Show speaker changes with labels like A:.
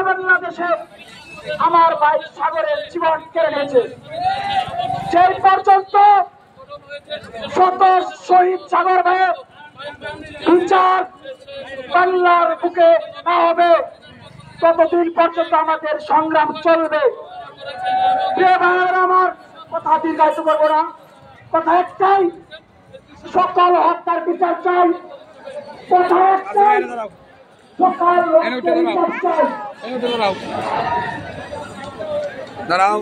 A: বাংলাদেশে আমার ভাই সাগরের জীবন কেড়ে নিয়েছে। সেই পর্যন্ত শত শহীদ সাগর ভাইয়ের বিচার বাংলার বুকে না হবে ততদিন পর্যন্ত আমাদের সংগ্রাম চলবে। প্রিয় ভাইয়েরা, আমার কথা দীর্ঘায়িত করবো না, কথা একটাই, সকল হত্যার বিচার চাই। কথা একটাই, সকল হত্যার বিচার চাই।
B: দাঁড়াও